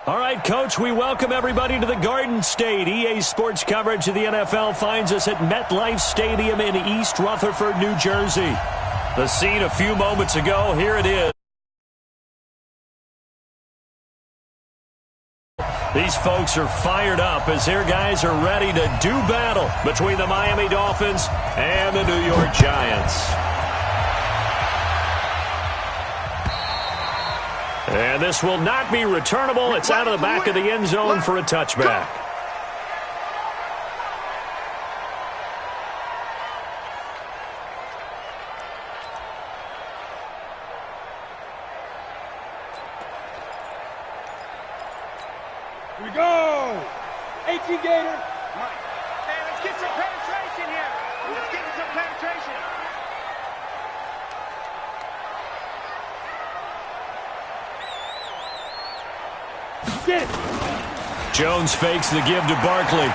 All right, Coach, we welcome everybody to the Garden State. EA Sports coverage of the NFL finds us at MetLife Stadium in East Rutherford, New Jersey. The scene a few moments ago, here it is. These folks are fired up as their guys are ready to do battle between the Miami Dolphins and the New York Giants. And this will not be returnable. It's out of the back of the end zone for a touchback. Here we go! 18 Gator. Hey, let's get some penetration here. Let's get some penetration. Get it. Jones fakes the give to Barkley.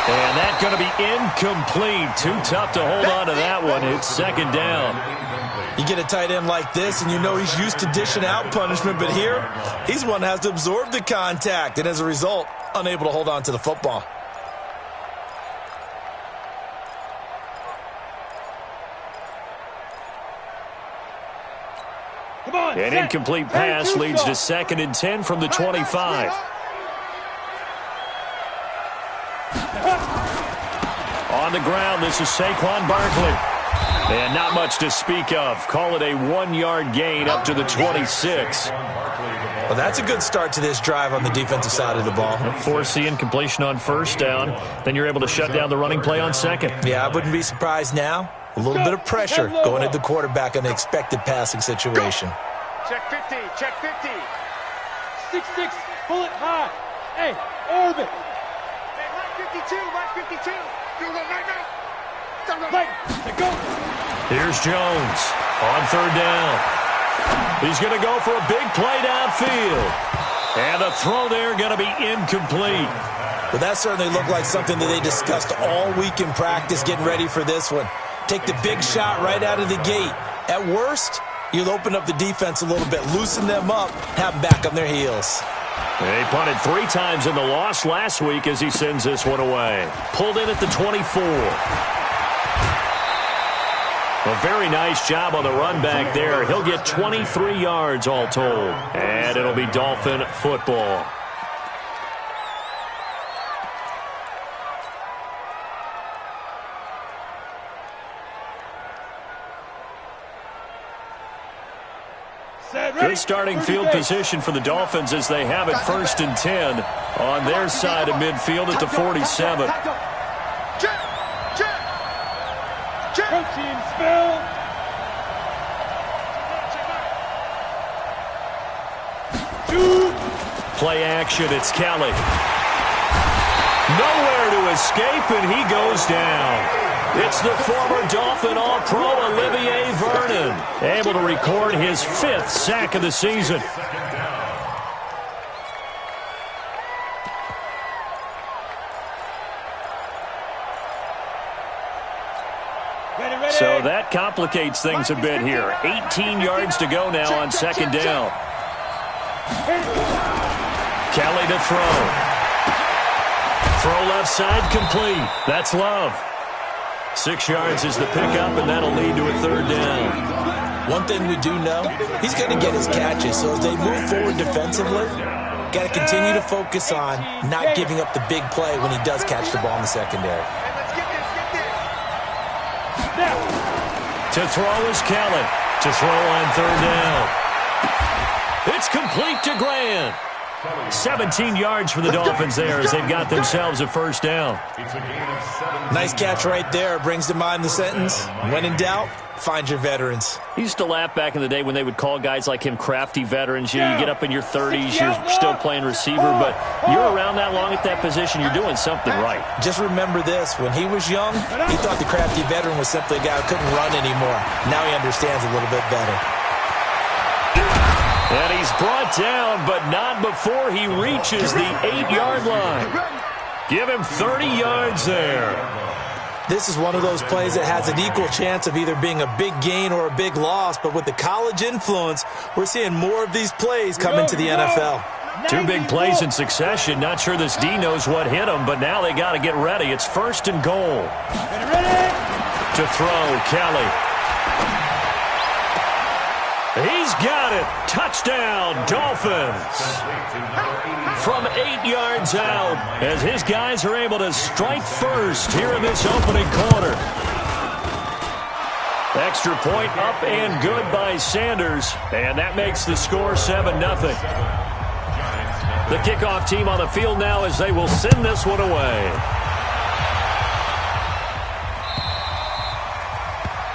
And that's going to be incomplete. Too tough to hold on to that one. It's second down. You get a tight end like this, and you know he's used to dishing out punishment, but here, he's one that has to absorb the contact, and as a result, unable to hold on to the football. An incomplete pass leads to 2nd and 10 from the 25. On the ground, this is Saquon Barkley. And not much to speak of. Call it a 1-yard gain up to the 26. Well, that's a good start to this drive on the defensive side of the ball. Force the incompletion on first down. Then you're able to shut down the running play on second. Yeah, I wouldn't be surprised now. A little bit of pressure going at the quarterback in the expected passing situation. Check 50, check 50. 6-6, bullet high. Hey, orbit. Hey, line 52. Do it right now. Right, go. Here's Jones on third down. He's going to go for a big play downfield. And the throw there going to be incomplete. Well, that certainly looked like something that they discussed all week in practice getting ready for this one. Take the big shot right out of the gate. At worst, you'll open up the defense a little bit, loosen them up, have them back on their heels. He punted 3 times in the loss last week as he sends this one away. Pulled in at the 24. A very nice job on the run back there. He'll get 23 yards all told. And it'll be Dolphin football. Good starting field position for the Dolphins as they have it 1st and 10 on their side of midfield at the 47. Protein spill. Play action, it's Kelly. Nowhere to escape, and he goes down. It's the former Dolphin All-Pro Olivier Vernon, able to record his 5th sack of the season. So that complicates things a bit here. 18 yards to go now on 2nd down. Kelly to throw. Throw left side complete. That's Love. 6 yards is the pickup, and that'll lead to a 3rd down. One thing we do know, he's going to get his catches. So as they move forward defensively, got to continue to focus on not giving up the big play when he does catch the ball in the secondary. To throw is Kelly. To throw on 3rd down. It's complete to Grant. 17 yards for the Dolphins there as they've got themselves a 1st down. Nice catch right there. Brings to mind the sentence, when in doubt, find your veterans. He used to laugh back in the day when they would call guys like him crafty veterans. You get up in your 30s, you're still playing receiver, but you're around that long at that position, you're doing something right. Just remember this, when he was young, he thought the crafty veteran was simply a guy who couldn't run anymore. Now he understands a little bit better. And he's brought down, but not before he reaches the 8-yard line. Give him 30 yards there. This is one of those plays that has an equal chance of either being a big gain or a big loss, but with the college influence, we're seeing more of these plays come into the NFL. Two big plays in succession. Not sure this D knows what hit him, but now they got to get ready. It's 1st and goal. Ready? To throw, Kelly. He's got it. Touchdown, Dolphins. From 8 yards out, as his guys are able to strike first here in this opening quarter. Extra point up and good by Sanders, and that makes the score 7-0. The kickoff team on the field now as they will send this one away.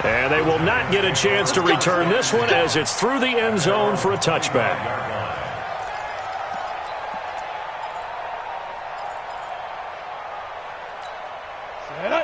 And they will not get a chance to return this one as it's through the end zone for a touchback.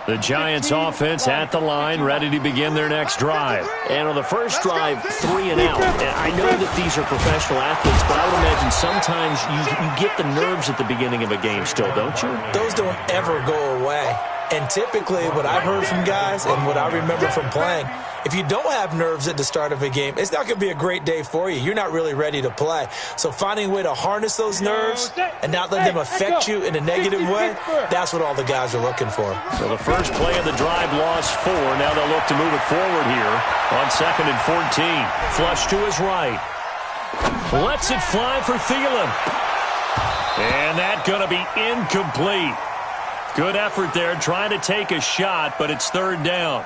The Giants offense at the line, ready to begin their next drive. And on the first drive, 3 and out. And I know that these are professional athletes, but I would imagine sometimes you get the nerves at the beginning of a game still, don't you? Those don't ever go away. And typically what I've heard from guys and what I remember from playing, if you don't have nerves at the start of a game, it's not going to be a great day for you. You're not really ready to play. So finding a way to harness those nerves and not let them affect you in a negative way, that's what all the guys are looking for. So the first play of the drive lost 4. Now they'll look to move it forward here on 2nd and 14. Flush to his right. Lets it fly for Thielen. And that's going to be incomplete. Good effort there, trying to take a shot, but it's 3rd down.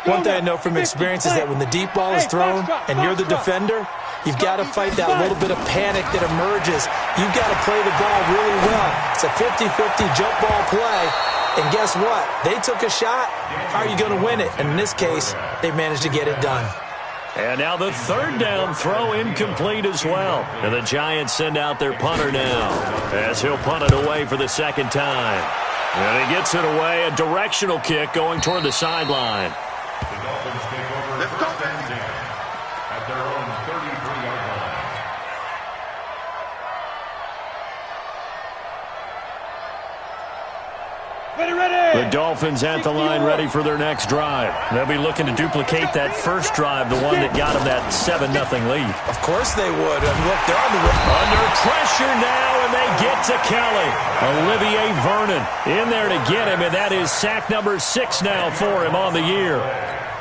One thing I know from experience is that when the deep ball is thrown and you're the defender, you've got to fight that little bit of panic that emerges. You've got to play the ball really well. It's a 50-50 jump ball play. And guess what? They took a shot. How are you going to win it? And in this case, they managed to get it done. And now the 3rd down throw incomplete as well. And the Giants send out their punter now as he'll punt it away for the 2nd time. And he gets it away, a directional kick going toward the sideline. The Dolphins take over first and 10 at their own 33-yard line. The Dolphins at the line ready for their next drive. They'll be looking to duplicate that first drive, the one that got them that 7-0 lead. Of course they would. And look, they're on the under pressure now, and they get to Kelly. Olivier Vernon in there to get him, and that is sack number 6 now for him on the year.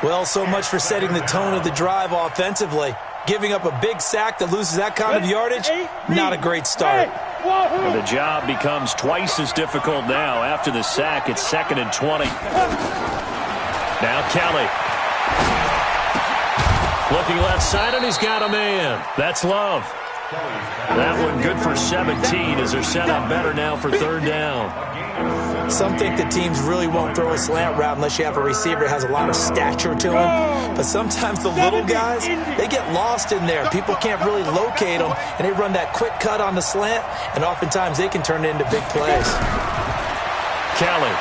Well, so much for setting the tone of the drive offensively. Giving up a big sack that loses that kind of yardage, not a great start. And the job becomes twice as difficult now. After the sack, it's 2nd and 20. Now Kelly. Looking left side, and he's got a man. That's Love. That one good for 17 as they're set up better now for 3rd down. Some think that teams really won't throw a slant route unless you have a receiver that has a lot of stature to him. But sometimes the little guys, they get lost in there. People can't really locate them, and they run that quick cut on the slant, and oftentimes they can turn it into big plays. Kelly.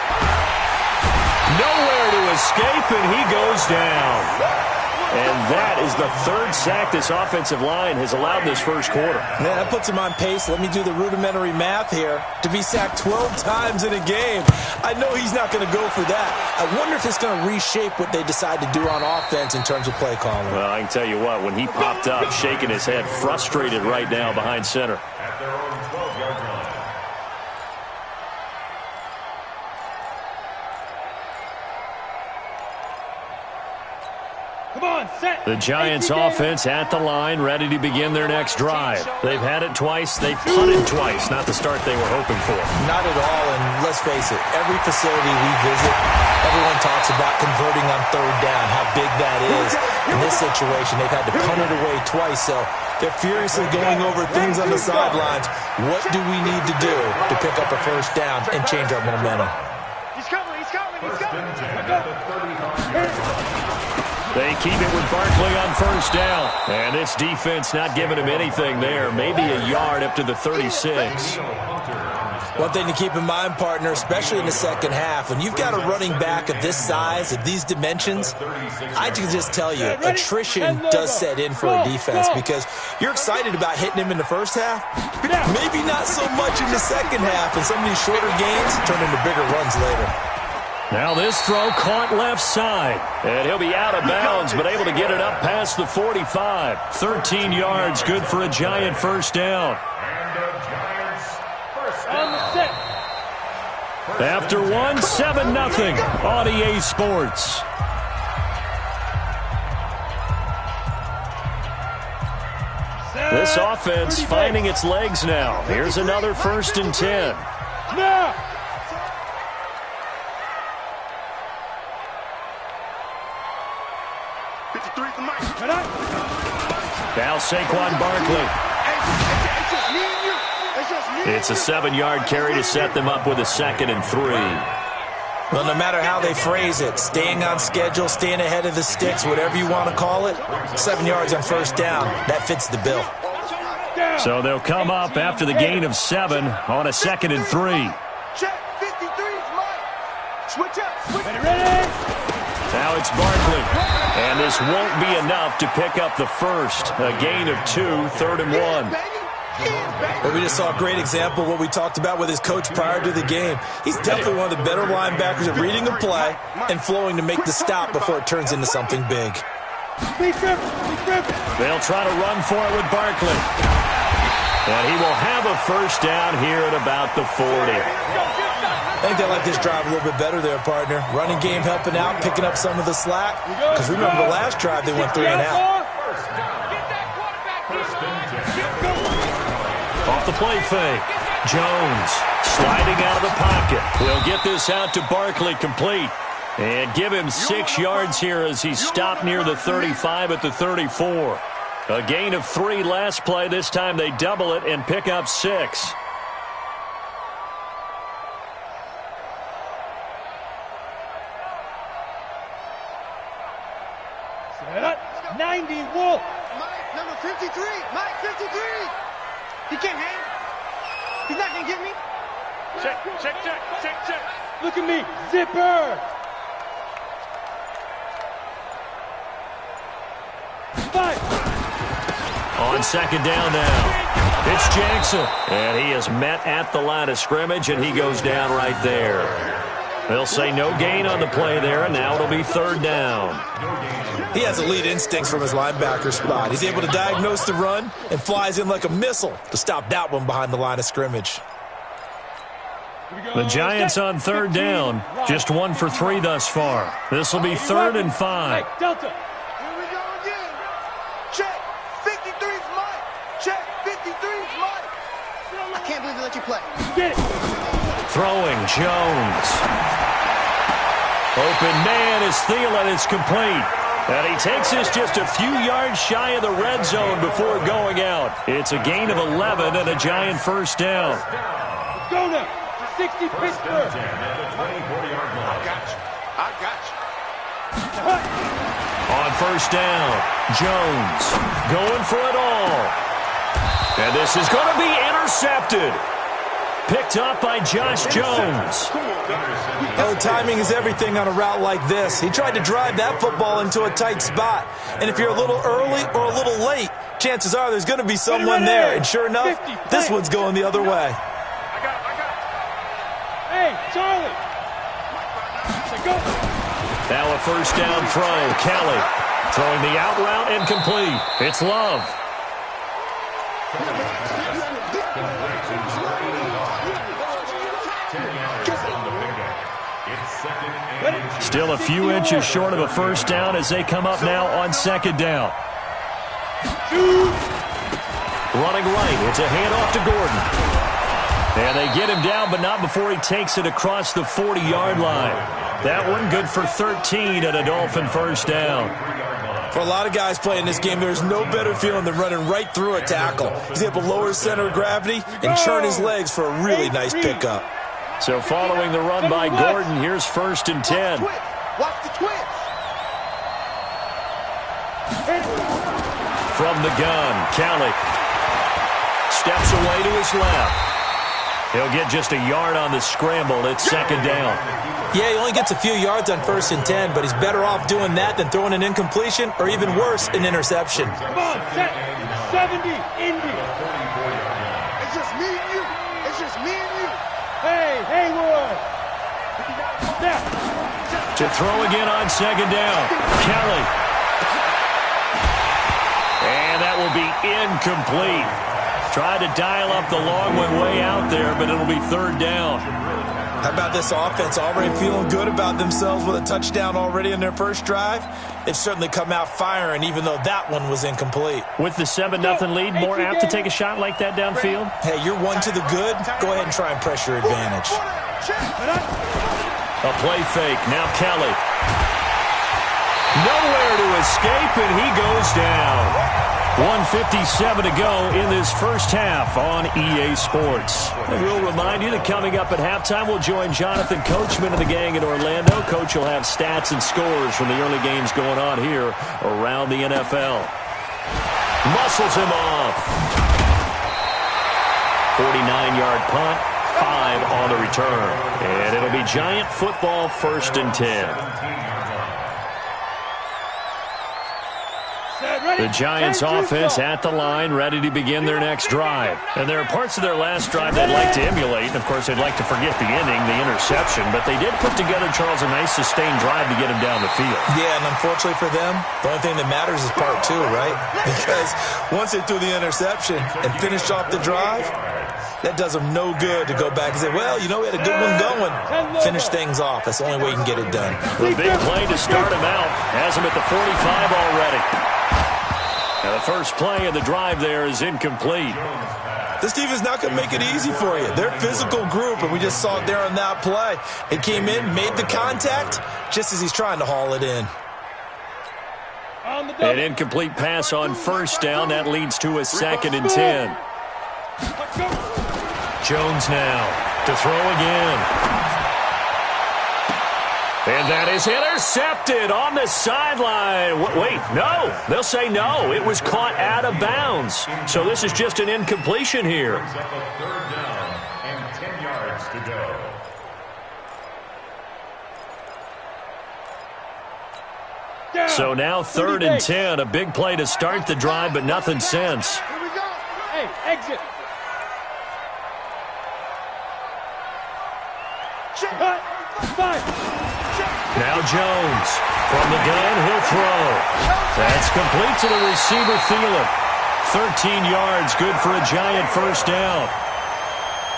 Nowhere to escape, and he goes down. And that is the 3rd sack this offensive line has allowed this first quarter. Man, that puts him on pace. Let me do the rudimentary math here. To be sacked 12 times in a game, I know he's not going to go for that. I wonder if it's going to reshape what they decide to do on offense in terms of play calling. Well, I can tell you what, when he popped up, shaking his head, frustrated right now behind center. At their own 12-yard line. Come on, set. The Giants offense at the line, ready to begin their next drive. They've had it twice. They've punted twice. Not the start they were hoping for. Not at all, and let's face it, every facility we visit, everyone talks about converting on 3rd down, how big that is. In this situation, they've had to punt it away twice, so they're furiously going over things on the sidelines. What do we need to do to pick up a 1st down and change our momentum? He's coming, he's coming, he's coming. They keep it with Barkley on 1st down. And this defense not giving him anything there. Maybe a yard up to the 36. One thing to keep in mind, partner, especially in the second half, when you've got a running back of this size, of these dimensions, I can just tell you, attrition does set in for a defense because you're excited about hitting him in the first half. Maybe not so much in the second half, and some of these shorter gains turn into bigger runs later. Now this throw caught left side. And he'll be out of bounds, but able to get it up past the 45. 13 yards, good for a Giant first down. On the set. After one, 7-0 on EA Sports. This offense finding its legs now. Here's another 1st and 10. Now. Now Saquon Barkley. It's a 7-yard carry to set them up with a 2nd and 3. Well, no matter how they phrase it, staying on schedule, staying ahead of the sticks, whatever you want to call it, 7 yards on first down, that fits the bill. So they'll come up after the gain of 7 on a 2nd and 3. Check, 53's Mike. Switch up. Ready? Now it's Barkley. And this won't be enough to pick up the first. A gain of 2, 3rd and 1. Well, we just saw a great example of what we talked about with his coach prior to the game. He's definitely one of the better linebackers at reading a play and flowing to make the stop before it turns into something big. They'll try to run for it with Barkley. And he will have a first down here at about the 40. I think they like this drive a little bit better there, partner. Running game helping out, picking up some of the slack. Because remember the last drive, they went 3 and out. Off the play fake. Jones sliding out of the pocket. We'll get this out to Barkley complete. And give him 6 yards here as he's stopped near the 35 at the 34. A gain of 3 last play. This time they double it and pick up 6. Set up. 90 Wolf. Mike, number 53. Mike, 53. He can't hang. He's not going to get me. Check. Look at me. Zipper. 5. On 2nd down now. It's Jackson. And he is met at the line of scrimmage, and he goes down right there. They'll say no gain on the play there, and now it'll be 3rd down. He has elite instincts from his linebacker spot. He's able to diagnose the run and flies in like a missile to stop that one behind the line of scrimmage. The Giants on 3rd down. Just 1 for 3 thus far. This will be 3rd and 5. Delta. Here we go again. Check, 53's Mike. Check, 53's Mike. I can't believe they let you play. Get it. Throwing Jones. Open man is Thielen. It's complete. And he takes this just a few yards shy of the red zone before going out. It's a gain of 11 and a Giant first down. Let's go now. 60 Pittsburgh. I got you. On first down, Jones going for it all. And this is going to be intercepted. Picked up by Josh Jones. Oh, timing is everything on a route like this. He tried to drive that football into a tight spot. And if you're a little early or a little late, chances are there's going to be someone there. And sure enough, this one's going the other way. Hey, Charlie. Go. Now a first down throw. Kelly throwing the out route incomplete. It's Love. Still a few inches short of a first down as they come up now on 2nd down. Running right. It's a handoff to Gordon. And they get him down, but not before he takes it across the 40-yard line. That one good for 13 and a Dolphin first down. For a lot of guys playing this game, there's no better feeling than running right through a tackle. He's able to lower his center of gravity and churn his legs for a really nice pickup. So following the run by Gordon, here's 1st and 10. Watch the twist. From the gun, Kelly steps away to his left. He'll get just a yard on the scramble. It's 2nd down. Yeah, he only gets a few yards on 1st and 10, but he's better off doing that than throwing an incompletion or even worse, an interception. Come on, set. 70, Indy. It's just me and you. It's just me and you. Hey, Hayward. Snap. To throw again on second down. Kelly. And that will be incomplete. Tried to dial up the long one way out there, but it'll be third down. How about this offense already feeling good about themselves with a touchdown already in their first drive? They've certainly come out firing, even though that one was incomplete. With the 7-0 lead, more apt to take a shot like that downfield? Hey, you're one to the good. Go ahead and try and press your advantage. A play fake. Now Kelly. Nowhere to escape, and he goes down. 1:57 to go in this first half on EA Sports. And we'll remind you that coming up at halftime, we'll join Jonathan Coachman and the gang in Orlando. Coach will have stats and scores from the early games going on here around the NFL. Muscles him off. 49-yard punt, 5 on the return. And it'll be Giant football, 1st and 10. The Giants offense at the line, ready to begin their next drive. And there are parts of their last drive they'd like to emulate. And, of course, they'd like to forget the inning, the interception. But they did put together, Charles, a nice sustained drive to get him down the field. Yeah, and unfortunately for them, the only thing that matters is part 2, right? Because once they threw the interception and finished off the drive, that does them no good to go back and say, well, you know, we had a good one going. Finish things off. That's the only way you can get it done. The big play to start him out. Has him at the 45 already. Now the first play of the drive there is incomplete. This defense not going to make it easy for you. They're a physical group, and we just saw it there on that play. It came in, made the contact, just as he's trying to haul it in. An incomplete pass on first down. That leads to a 2nd and 10. Jones now to throw again. And that is intercepted on the sideline. Wait, no. They'll say no. It was caught out of bounds. So this is just an incompletion here. Third down and 10 yards to go. So now 3rd and 10. A big play to start the drive, but nothing since. Here we go. Hey, exit. Cut. 5. Now Jones. From the gun, he'll throw. That's complete to the receiver, Thielen. 13 yards, good for a Giant first down.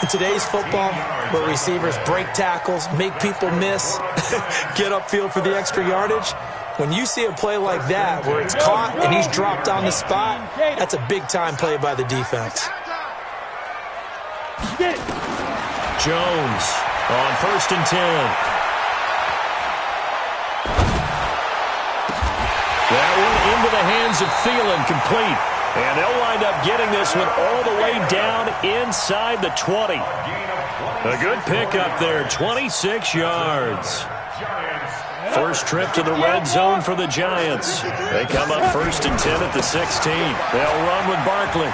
In today's football, where receivers break tackles, make people miss, get upfield for the extra yardage, when you see a play like that where it's caught and he's dropped on the spot, that's a big-time play by the defense. Jones on 1st and 10. That one into the hands of Thielen, complete. And they'll wind up getting this one all the way down inside the 20. A good pickup there, 26 yards. First trip to the red zone for the Giants. They come up 1st and 10 at the 16. They'll run with Barkley.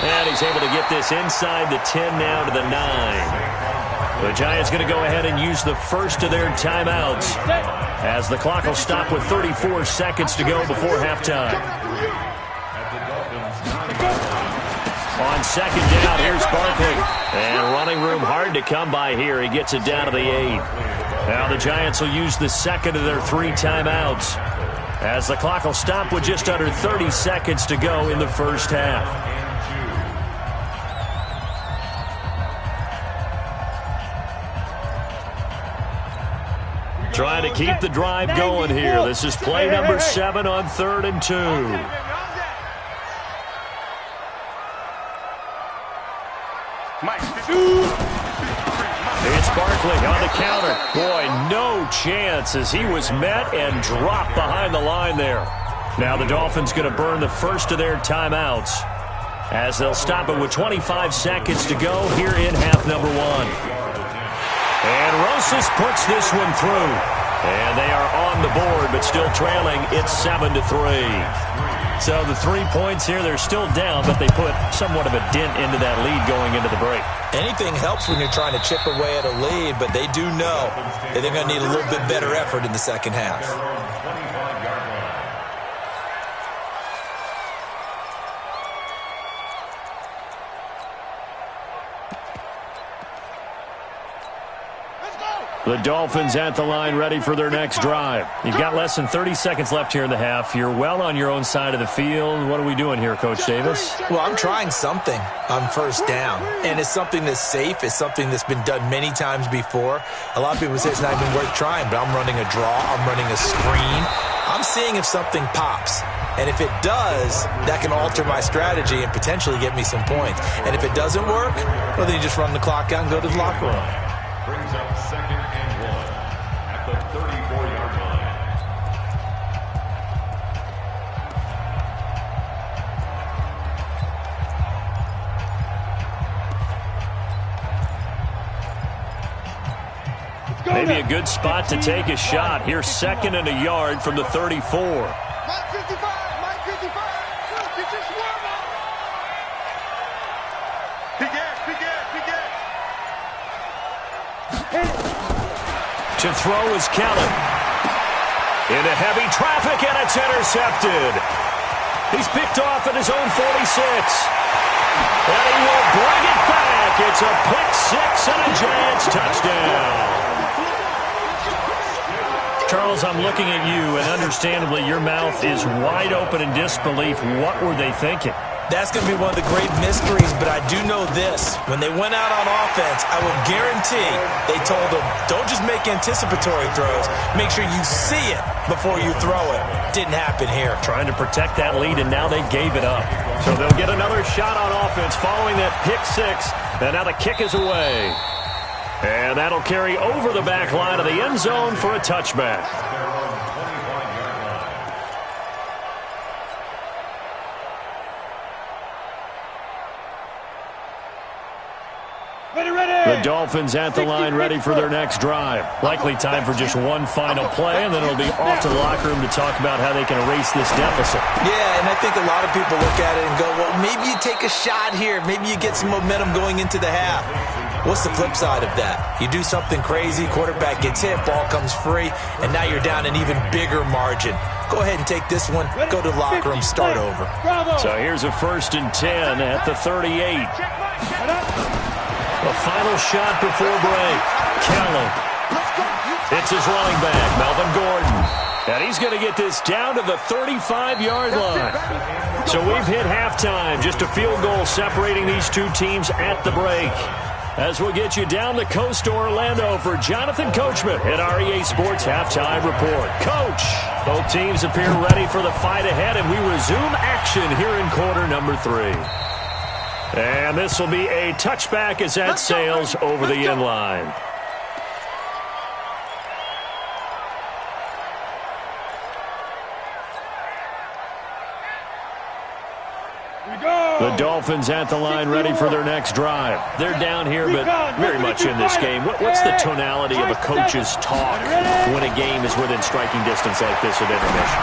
And he's able to get this inside the 10 now to the 9. The Giants going to go ahead and use the first of their timeouts as the clock will stop with 34 seconds to go before halftime. On 2nd down, here's Barkley. And running room hard to come by here. He gets it down to the 8. Now the Giants will use the 2nd of their 3 timeouts as the clock will stop with just under 30 seconds to go in the first half. Trying to keep the drive going here. This is play number 7 on 3rd and 2. It's Barkley on the counter. Boy, no chance as he was met and dropped behind the line there. Now the Dolphins going to burn the first of their timeouts as they'll stop it with 25 seconds to go here in half number 1. And Rosas puts this one through. And they are on the board, but still trailing. It's 7-3. So the 3 points here, they're still down, but they put somewhat of a dent into that lead going into the break. Anything helps when you're trying to chip away at a lead, but they do know that they're going to need a little bit better effort in the second half. The Dolphins at the line ready for their next drive. You've got less than 30 seconds left here in the half. You're well on your own side of the field. What are we doing here, Coach Davis? Well, I'm trying something on first down, and it's something that's safe. It's something that's been done many times before. A lot of people say it's not even worth trying, but I'm running a draw. I'm running a screen. I'm seeing if something pops. And if it does, that can alter my strategy and potentially get me some points. And if it doesn't work, well, then you just run the clock out and go to the locker room. Brings up 2nd and 1 at the 34-yard line. Maybe a good spot to take a shot. Here's 2nd and a yard from the 34. Mike 55, Mike 55. It's just warm up. Big ass, big ass, big ass. To throw is Kelly. Into heavy traffic, and it's intercepted. He's picked off at his own 46. And he will bring it back. It's a pick six and a Giants touchdown. Charles, I'm looking at you, and understandably, your mouth is wide open in disbelief. What were they thinking? That's going to be one of the great mysteries, but I do know this. When they went out on offense, I will guarantee they told them, don't just make anticipatory throws. Make sure you see it before you throw it. Didn't happen here. Trying to protect that lead, and now they gave it up. So they'll get another shot on offense following that pick six, and now the kick is away. And that'll carry over the back line of the end zone for a touchback. The Dolphins at the line ready for their next drive. Likely time for just one final play, and then it'll be off to the locker room to talk about how they can erase this deficit. Yeah, and I think a lot of people look at it and go, well, maybe you take a shot here. Maybe you get some momentum going into the half. What's the flip side of that? You do something crazy, quarterback gets hit, ball comes free, and now you're down an even bigger margin. Go ahead and take this one, go to the locker room, start over. So here's a 1st and 10 at the 38. A final shot before break. Kelly. It's his running back, Melvin Gordon. And he's going to get this down to the 35-yard line. So we've hit halftime. Just a field goal separating these two teams at the break. As we'll get you down the coast to Orlando for Jonathan Coachman at REA Sports Halftime Report. Coach, both teams appear ready for the fight ahead, and we resume action here in quarter number 3. And this will be a touchback as that sails over the end line. The Dolphins at the line ready for their next drive. They're down here, but very much in this game. What's the tonality of a coach's talk when a game is within striking distance like this at intermission?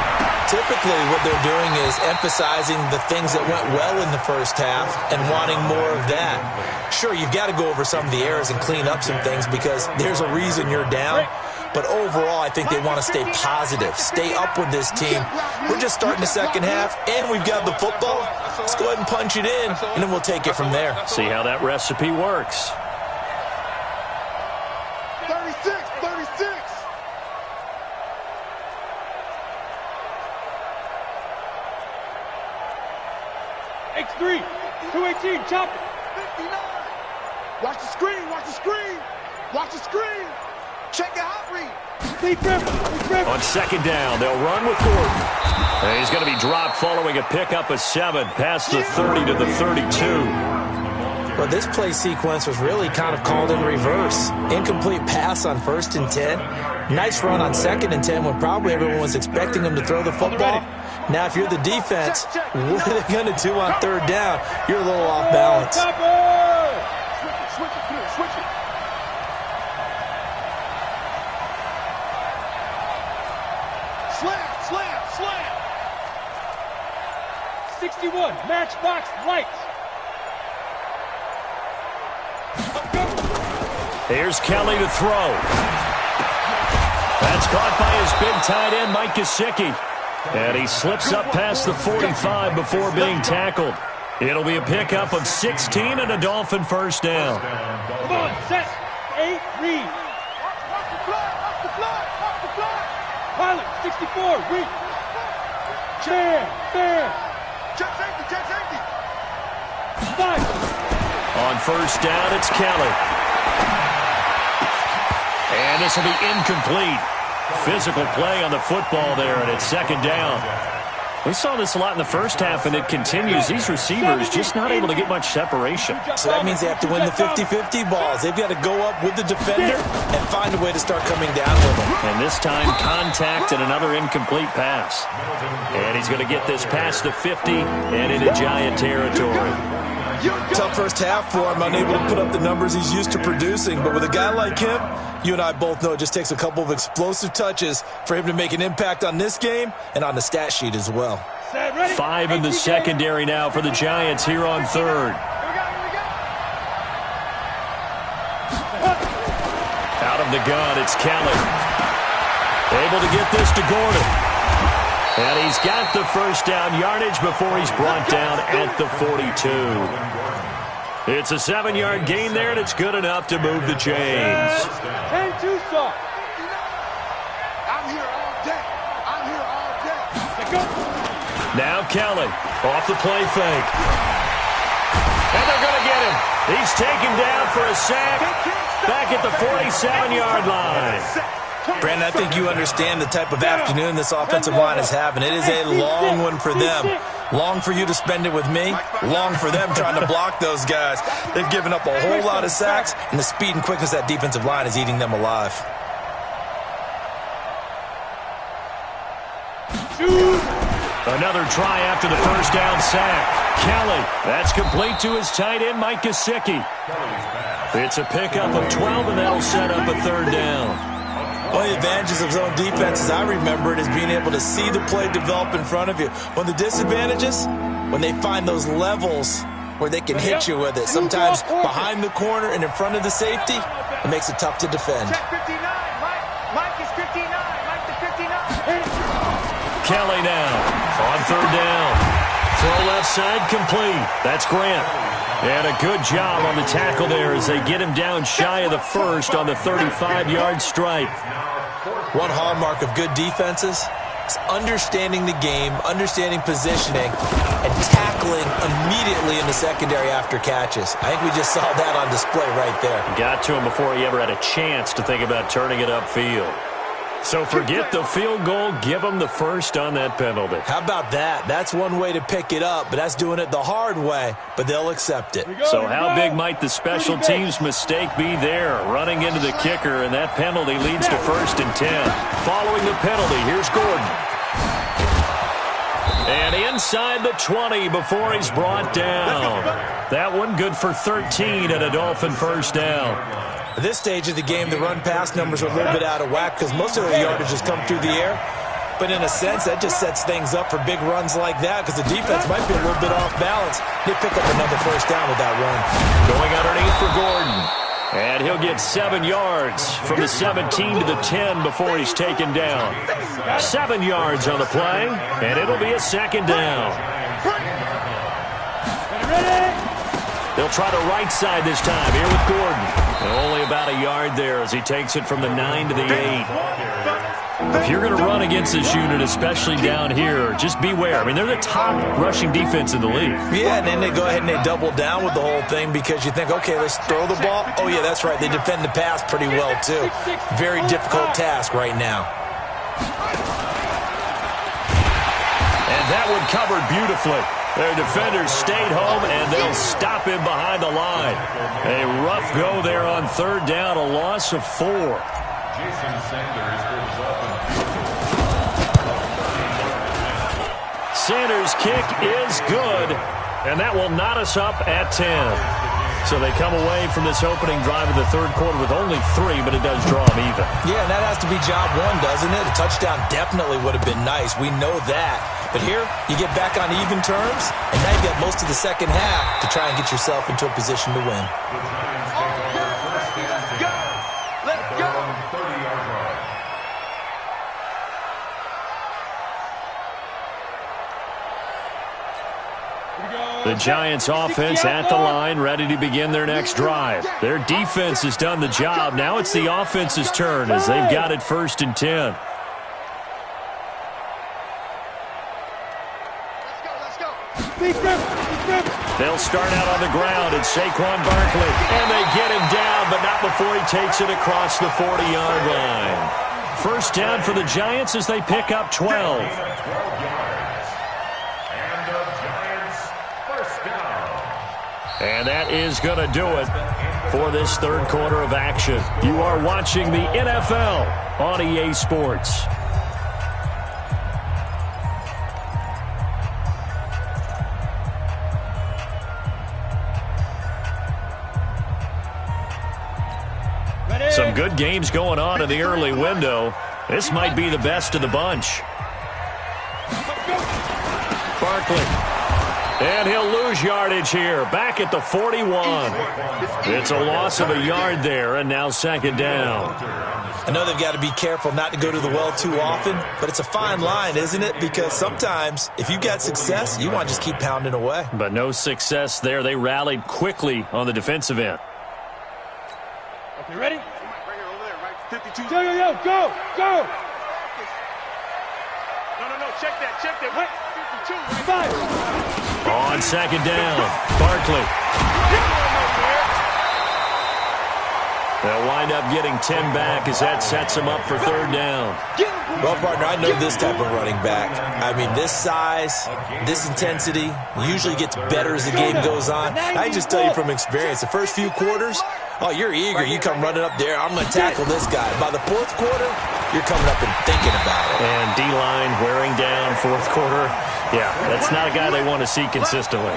Typically, what they're doing is emphasizing the things that went well in the first half and wanting more of that. Sure, you've got to go over some of the errors and clean up some things because there's a reason you're down. But overall, I think they want to stay positive, stay up with this team. We're just starting the second half, and we've got the football. Let's go ahead and punch it in, and then we'll take it from there. See how that recipe works. 36, 36. X3, 218, chop it. 59. Watch the screen, watch the screen. Watch the screen. Check the hot read. On 2nd down, they'll run with Gordon. And he's going to be dropped following a pickup of 7 past the 30 to the 32. Well, this play sequence was really kind of called in reverse. Incomplete pass on 1st and 10. Nice run on 2nd and 10 when probably everyone was expecting him to throw the football. Now, if you're the defense, what are they going to do on 3rd down? You're a little off balance. Switch it. Slam. 61, matchbox lights. Here's Kelly to throw. That's caught by his big tight end, Mike Gesicki. And he slips up past the 45 before being tackled. It'll be a pickup of 16 and a Dolphin 1st down. Come on, set, 8, read. 64, weak. Bam. Check safety, check safety. 5. On first down, it's Kelly. And this will be incomplete. Physical play on the football there, and it's second down. We saw this a lot in the first half, and it continues. These receivers just not able to get much separation. So that means they have to win the 50-50 balls. They've got to go up with the defender and find a way to start coming down with them. And this time, contact and another incomplete pass. And he's going to get this past the 50 and into Giant territory. Tough first half for him, unable to put up the numbers he's used to producing. But with a guy like him, you and I both know it just takes a couple of explosive touches for him to make an impact on this game and on the stat sheet as well. 5 in the secondary now for the Giants here on third. Out of the gun, it's Kelly. Able to get this to Gordon. And he's got the first down yardage before he's brought down at the 42. It's a 7-yard gain there, and it's good enough to move the chains. 10-2 soft. I'm here all day. I'm here all day. Now Kelly off the play fake. And they're going to get him. He's taken down for a sack back at the 47-yard line. Brandon, I think you understand the type of afternoon this offensive line is having. It is a long one for them. Long for you to spend it with me. Long for them trying to block those guys. They've given up a whole lot of sacks, and the speed and quickness of that defensive line is eating them alive. Another try after the first down sack. Kelly, that's complete to his tight end, Mike Gesicki. It's a pickup of 12, and that'll set up a third down. One of the advantages of zone defense, as I remember it, is being able to see the play develop in front of you. One of the disadvantages, when they find those levels where they can hit you with it, sometimes behind the corner and in front of the safety, it makes it tough to defend. Check 59, Mike is 59, Mike the 59. Kelly now on third down. Throw left side complete. That's Grant. And a good job on the tackle there as they get him down shy of the first on the 35-yard stripe. One hallmark of good defenses is understanding the game, understanding positioning, and tackling immediately in the secondary after catches. I think we just saw that on display right there. Got to him before he ever had a chance to think about turning it upfield. So forget the field goal, give them the first on that penalty. How about that? That's one way to pick it up, but that's doing it the hard way, but they'll accept it. So how big might the special teams mistake be there? Running into the kicker, and that penalty leads to 1st and 10. Following the penalty, here's Gordon. And inside the 20 before he's brought down. That one good for 13 and a Dolphin first down. At this stage of the game, the run-pass numbers are a little bit out of whack because most of the yardage has come through the air. But in a sense, that just sets things up for big runs like that because the defense might be a little bit off balance. They pick up another first down with that run. Going underneath for Gordon. And he'll get 7 yards from the 17 to the 10 before he's taken down. 7 yards on the play, and it'll be a second down. They'll try the right side this time here with Gordon. And only about a yard there as he takes it from the 9 to the 8. If you're going to run against this unit, especially down here, just beware. I mean, they're the top rushing defense in the league. Yeah, and then they go ahead and they double down with the whole thing because you think, okay, let's throw the ball. Oh, yeah, that's right. They defend the pass pretty well, too. Very difficult task right now. And that one covered beautifully. Their defenders stayed home, and they'll stop him behind the line. A rough go there on third down, a loss of 4. Jason Sanders goes up and Sanders' kick is good, and that will knot us up at 10. So they come away from this opening drive of the third quarter with only 3, but it does draw them even. Yeah, and that has to be job one, doesn't it? A touchdown definitely would have been nice. We know that. But here, you get back on even terms, and now you got most of the second half to try and get yourself into a position to win. Let's go. The Giants offense at the line, ready to begin their next drive. Their defense has done the job. Now it's the offense's turn as they've got it 1st and 10. They'll start out on the ground, and Saquon Barkley. And they get him down, but not before he takes it across the 40-yard line. First down for the Giants as they pick up 12. 12 yards. And the Giants first down. And that is going to do it for this third quarter of action. You are watching the NFL on EA Sports. Some good games going on in the early window. This might be the best of the bunch. Barkley. And he'll lose yardage here. Back at the 41. It's a loss of a yard there, and now second down. I know they've got to be careful not to go to the well too often, but it's a fine line, isn't it? Because sometimes, if you've got success, you want to just keep pounding away. But no success there. They rallied quickly on the defensive end. Okay, ready? Right here, over there, right? 52. Yo, go! No, check that. Wait, 52. Five. On second down, Barkley. They'll wind up getting 10 back as that sets them up for third down. Well, partner, I know this type of running back. I mean, this size, this intensity usually gets better as the game goes on. I just tell you from experience, the first few quarters, oh, you're eager. You come running up there. I'm going to tackle this guy. By the fourth quarter, you're coming up and thinking about it. And D-line wearing down fourth quarter. Yeah, that's not a guy they want to see consistently.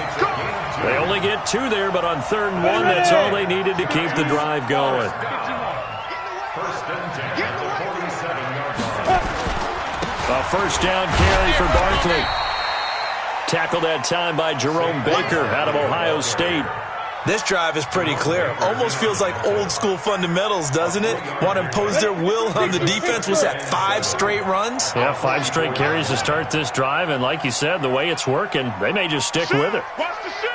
They only get 2 there, but on 3rd and 1, that's all they needed to keep the drive going. First and 10 at the 47-yard line. A first down carry for Barkley. Tackled that time by Jerome Baker out of Ohio State. This drive is pretty clear. Almost feels like old school fundamentals, doesn't it? Want to impose their will on the defense. Was that 5 straight runs? Yeah, 5 straight carries to start this drive, and like you said, the way it's working, they may just stick with it. Watch the shit!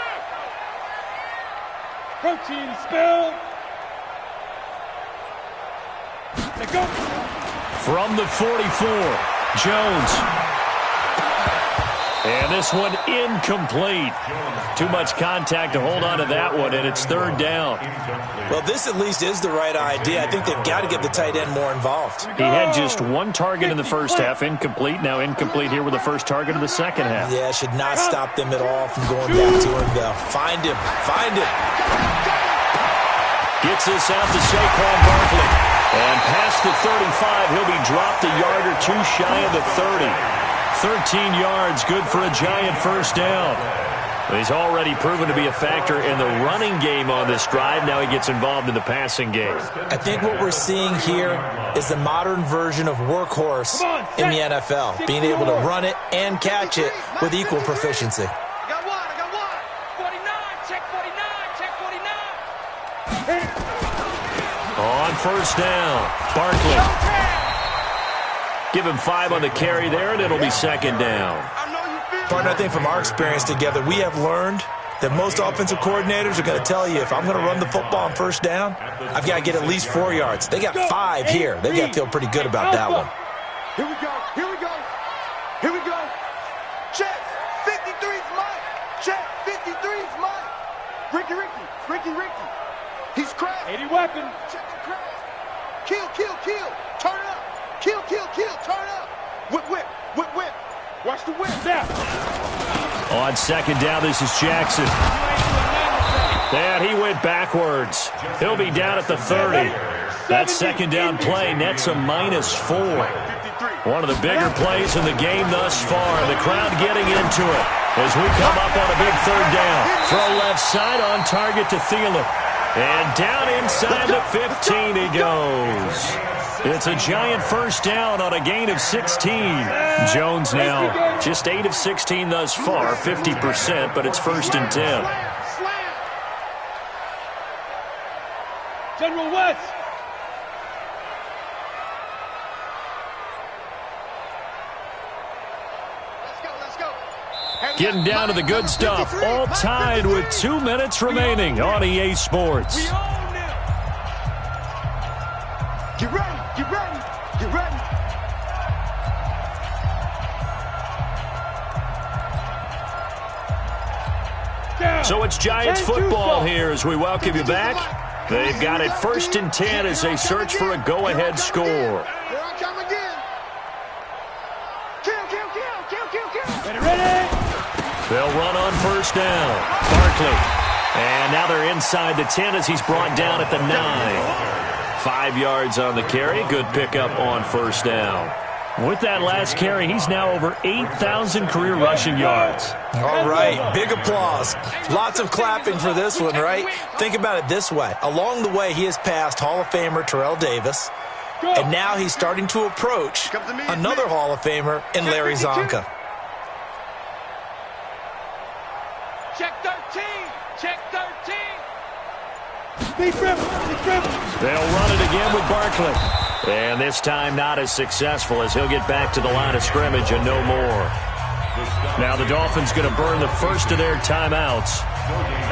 Protein spill. They go. From the 44, Jones. And this one incomplete. Too much contact to hold on to that one, and it's 3rd down. Well, this at least is the right idea. I think they've got to get the tight end more involved. He had just 1 target in the first half, incomplete. Now incomplete here with the first target of the second half. Yeah, should not stop them at all from going back to him, though. Find him. Gets this out to Saquon Barkley. And past the 35, he'll be dropped a yard or 2 shy of the 30. 13 yards, good for a Giant first down. He's already proven to be a factor in the running game on this drive. Now he gets involved in the passing game. I think what we're seeing here is the modern version of workhorse in the NFL, being able to run it and catch it with equal proficiency. I got one. 49, check 49. On first down, Barkley. Give him 5 on the carry there, and it'll be second down. Partner, I think from our experience together, we have learned that most offensive coordinators are going to tell you, if I'm going to run the football on first down, I've got to get at least 4 yards. They got 5 here. They've got to feel pretty good about that one. Here we go. Check. 53's Mike. Check. 53's Mike. Ricky. He's cracked. 80 weapon. Check the crack. Kill. Turn up. Kill. Turn up. Whip. Watch the whip. Snap. On second down, this is Jackson. And he went backwards. He'll be down at the 30. That second down play nets a -4. One of the bigger plays in the game thus far. The crowd getting into it as we come up on a big 3rd down. Throw left side on target to Thielen. And down inside the 15 he goes. It's a Giant first down on a gain of 16. Jones now just 8 of 16 thus far, 50%, but it's 1st and 10. General West. Let's go. Getting down to the good stuff. All tied with 2 minutes remaining on EA Sports. We own them. Get ready. So it's Giants football here as we welcome you back. They've got it 1st and 10 as they search for a go-ahead score. Here I come again. Kill. Ready? They'll run on 1st down. Barkley. And now they're inside the 10 as he's brought down at the 9. 5 yards on the carry. Good pickup on 1st down. With that last carry, he's now over 8,000 career rushing yards. All right, big applause. Lots of clapping for this one, right? Think about it this way. Along the way, he has passed Hall of Famer Terrell Davis, and now he's starting to approach another Hall of Famer in Larry Zonka. Check 13. Check 13. They'll run it again with Barkley. And this time not as successful as he'll get back to the line of scrimmage and no more. Now the Dolphins going to burn the first of their timeouts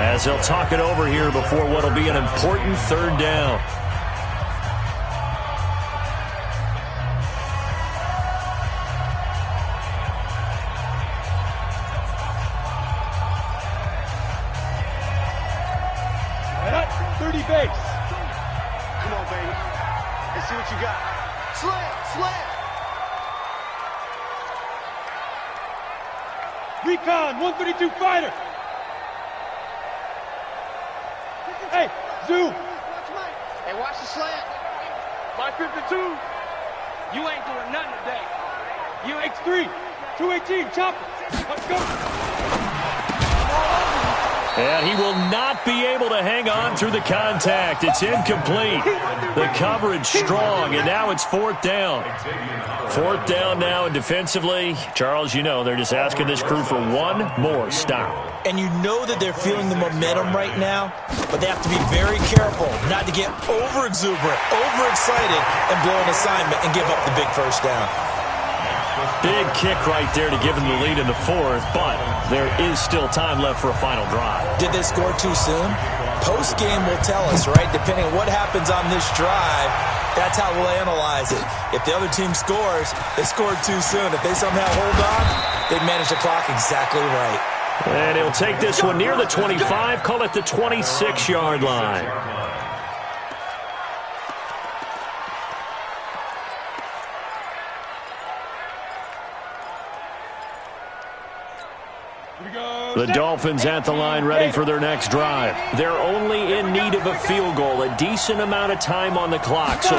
as they'll talk it over here before what will be an important 3rd down. Base. Come on, baby. Let's see what you got. Slam. Recon, 132 fighter. Hey, zoom. Hey, watch the slant. 552. You ain't doing nothing today. You X3, 218, chopper. Let's go. And he will not be able to hang on through the contact. It's incomplete. The coverage strong, and now it's 4th down. 4th down now, and defensively, Charles, you know, they're just asking this crew for one more stop. And you know that they're feeling the momentum right now, but they have to be very careful not to get over-exuberant, overexcited, and blow an assignment and give up the big 1st down. Big kick right there to give them the lead in the 4th, but there is still time left for a final drive. Did they score too soon? Post-game will tell us, right? Depending on what happens on this drive, that's how we'll analyze it. If the other team scores, they scored too soon. If they somehow hold on, they manage the clock exactly right. And he'll take this one near the 25, call it the 26-yard line. The Dolphins at the line ready for their next drive. They're only in need of a field goal, a decent amount of time on the clock. So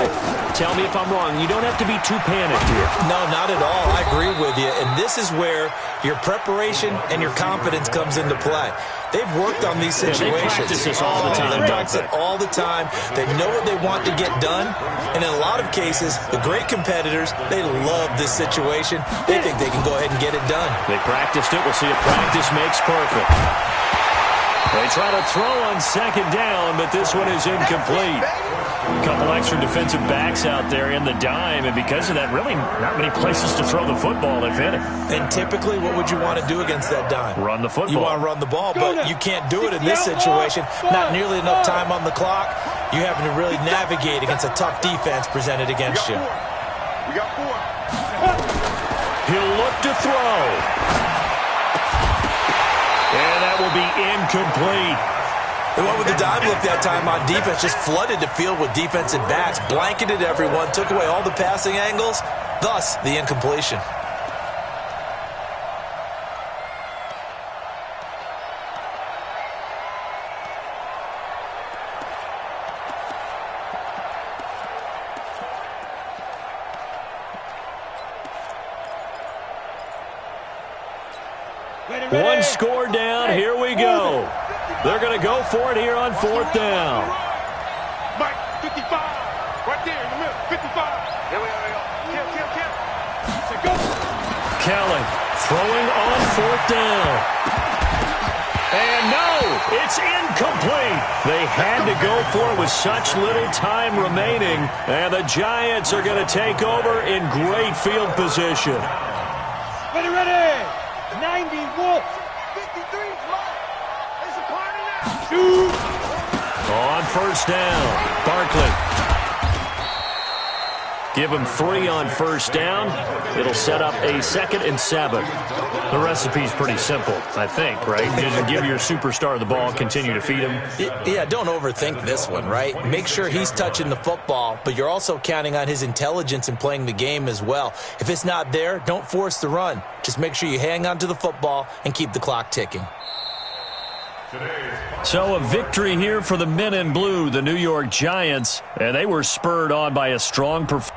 tell me if I'm wrong. You don't have to be too panicked here. No, not at all. I agree with you. And this is where your preparation and your confidence comes into play. They've worked on these situations. They practice this all the time. They practice it all the time. They know what they want to get done. And in a lot of cases, the great competitors, they love this situation. They think they can go ahead and get it done. They practiced it. We'll see if practice makes perfect. They try to throw on 2nd down, but this one is incomplete. A couple extra defensive backs out there in the dime, and because of that, really not many places to throw the football, if any. And typically, what would you want to do against that dime? Run the football. You want to run the ball, but you can't do it in this situation. Not nearly enough time on the clock. You having to really navigate against a tough defense presented against you. We got 4. He'll look to throw. And that will be incomplete. They went with the dime look that time on defense, just flooded the field with defensive backs, blanketed everyone, took away all the passing angles, thus the incompletion. One score down. Here we go. They're going to go for it here on 4th down. Mike, 55. Right there in the middle. 55. Here we go. Kill. Go. Kelly throwing on 4th down. And no, it's incomplete. They had to go for it with such little time remaining. And the Giants are going to take over in great field position. Ready. 90 Wolf. 53's mine. It's a party now. Shoot. On 1st down, Barkley. Give him 3 on first down. It'll set up a 2nd and 7. The recipe's pretty simple, I think, right? Just give your superstar the ball, continue to feed him. Yeah, don't overthink this one, right? Make sure he's touching the football, but you're also counting on his intelligence in playing the game as well. If it's not there, don't force the run. Just make sure you hang on to the football and keep the clock ticking. So a victory here for the men in blue, the New York Giants, and they were spurred on by a strong performance